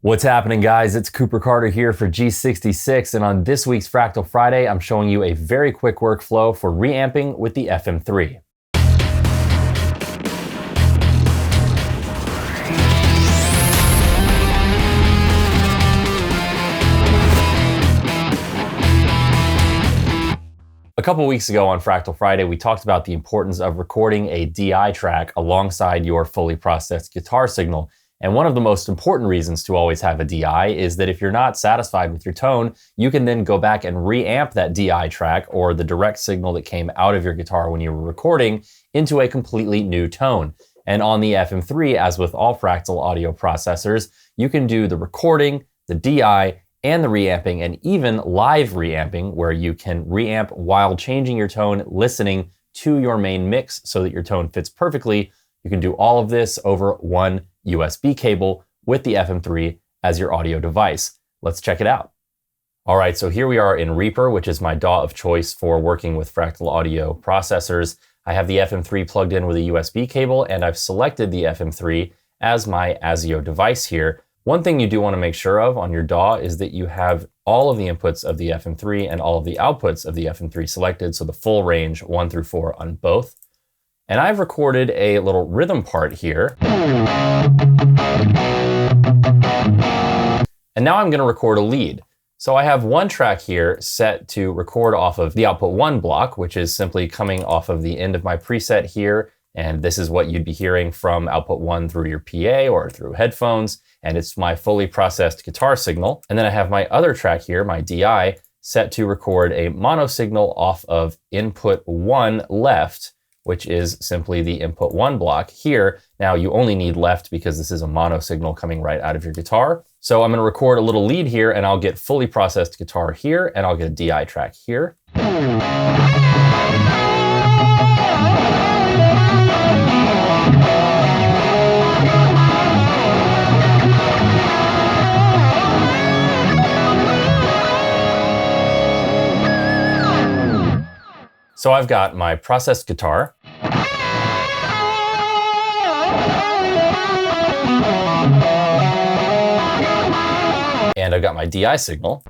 What's happening, guys? It's Cooper Carter here for G66, and on this week's Fractal Friday, I'm showing you a very quick workflow for reamping with the FM3. A couple weeks ago on Fractal Friday, we talked about the importance of recording a DI track alongside your fully processed guitar signal. And one of the most important reasons to always have a DI is that if you're not satisfied with your tone, you can then go back and reamp that DI track or the direct signal that came out of your guitar when you were recording into a completely new tone. And on the FM3, as with all Fractal audio processors, you can do the recording, the DI, and the reamping, and even live reamping, where you can reamp while changing your tone, listening to your main mix so that your tone fits perfectly. You can do all of this over one USB cable with the FM3 as your audio device. Let's check it out. All right, so here we are in Reaper, which is my DAW of choice for working with Fractal audio processors. I have the FM3 plugged in with a USB cable, and I've selected the FM3 as my ASIO device here. One thing you do want to make sure of on your DAW is that you have all of the inputs of the FM3 and all of the outputs of the FM3 selected, so the full range 1 through 4 on both. And I've recorded a little rhythm part here. And now I'm going to record a lead. So I have one track here set to record off of the output 1 block, which is simply coming off of the end of my preset here. And this is what you'd be hearing from output 1 through your PA or through headphones. And it's my fully processed guitar signal. And then I have my other track here, my DI, set to record a mono signal off of input 1 left, which is simply the input 1 block here. Now you only need left because this is a mono signal coming right out of your guitar. So I'm going to record a little lead here, and I'll get fully processed guitar here, and I'll get a DI track here. So I've got my processed guitar. And I've got my DI signal.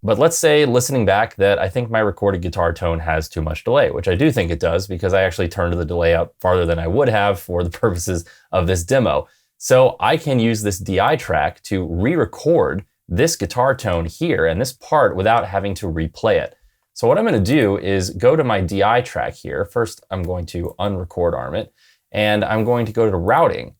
But let's say, listening back, that I think my recorded guitar tone has too much delay, which I do think it does because I actually turned the delay up farther than I would have for the purposes of this demo. So I can use this DI track to re-record this guitar tone here and this part without having to replay it. So what I'm going to do is go to my DI track here. First, I'm going to unrecord arm it, and I'm going to go to routing.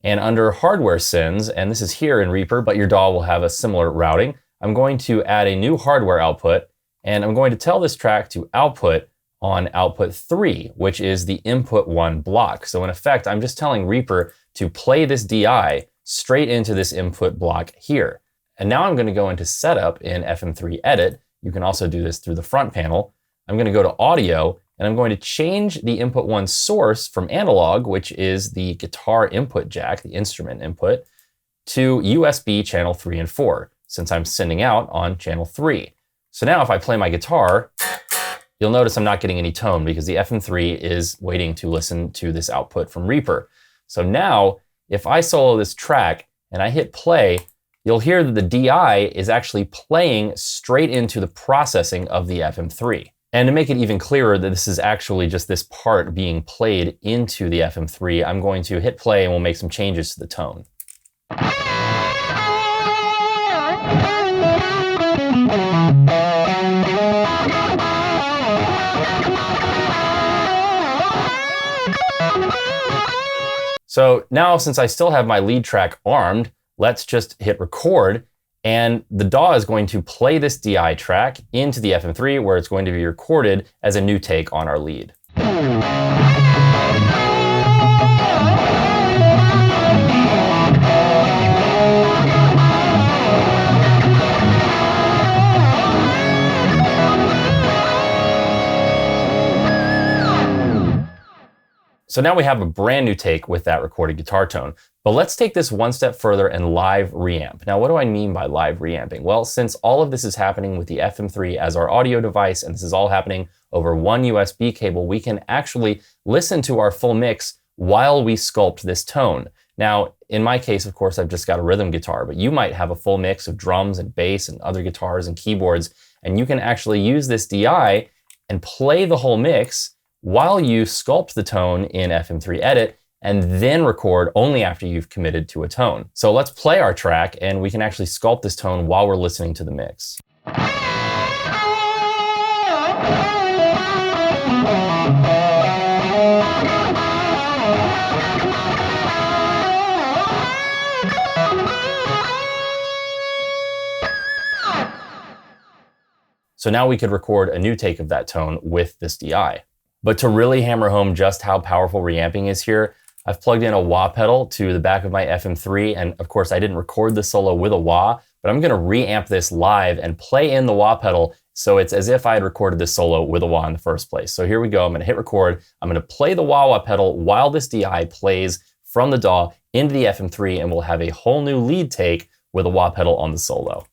And under hardware sends, and this is here in Reaper, but your DAW will have a similar routing, I'm going to add a new hardware output, and I'm going to tell this track to output on output 3, which is the input 1 block. So in effect, I'm just telling Reaper to play this DI straight into this input block here. And now I'm going to go into setup in FM3 edit. You can also do this through the front panel. I'm going to go to audio, and I'm going to change the input 1 source from analog, which is the guitar input jack, the instrument input, to USB channel 3 and 4, since I'm sending out on channel 3. So now if I play my guitar, you'll notice I'm not getting any tone because the FM3 is waiting to listen to this output from Reaper. So now, if I solo this track and I hit play, you'll hear that the DI is actually playing straight into the processing of the FM3. And to make it even clearer that this is actually just this part being played into the FM3, I'm going to hit play and we'll make some changes to the tone. So now, since I still have my lead track armed, let's just hit record, and the DAW is going to play this DI track into the FM3 where it's going to be recorded as a new take on our lead. So now we have a brand new take with that recorded guitar tone. But let's take this one step further and live reamp. Now, what do I mean by live reamping? Well, since all of this is happening with the FM3 as our audio device, and this is all happening over one USB cable, we can actually listen to our full mix while we sculpt this tone. Now, in my case, of course, I've just got a rhythm guitar, but you might have a full mix of drums and bass and other guitars and keyboards, and you can actually use this DI and play the whole mix while you sculpt the tone in FM3 Edit, and then record only after you've committed to a tone. So let's play our track, and we can actually sculpt this tone while we're listening to the mix. So now we could record a new take of that tone with this DI. But to really hammer home just how powerful reamping is here, I've plugged in a wah pedal to the back of my FM3, and of course I didn't record the solo with a wah, but I'm gonna reamp this live and play in the wah pedal so it's as if I had recorded this solo with a wah in the first place. So here we go, I'm gonna hit record, I'm gonna play the wah-wah pedal while this DI plays from the DAW into the FM3, and we'll have a whole new lead take with a wah pedal on the solo.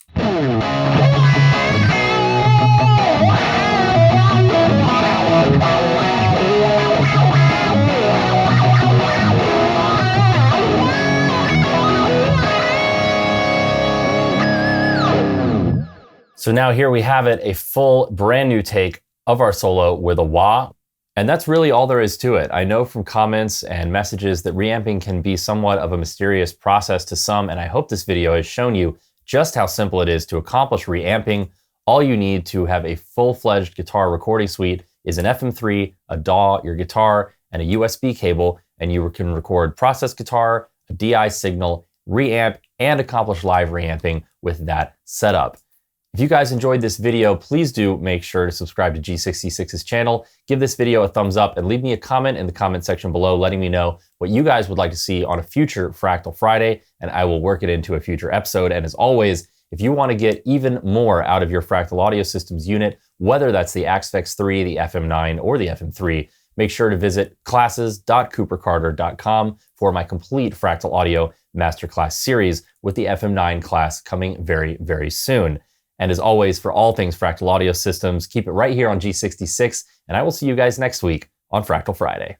So now here we have it, a full brand new take of our solo with a wah. And that's really all there is to it. I know from comments and messages that reamping can be somewhat of a mysterious process to some, and I hope this video has shown you just how simple it is to accomplish reamping. All you need to have a full-fledged guitar recording suite is an FM3, a DAW, your guitar, and a USB cable, and you can record process guitar, a DI signal, reamp, and accomplish live reamping with that setup. If you guys enjoyed this video, please do make sure to subscribe to G66's channel, give this video a thumbs up, and leave me a comment in the comment section below letting me know what you guys would like to see on a future Fractal Friday, and I will work it into a future episode. And as always, if you want to get even more out of your Fractal Audio Systems unit, whether that's the Axe-Fx3, the FM9, or the FM3, make sure to visit classes.coopercarter.com for my complete Fractal Audio Masterclass series with the FM9 class coming very, very soon. And as always, for all things Fractal Audio Systems, keep it right here on G66, and I will see you guys next week on Fractal Friday.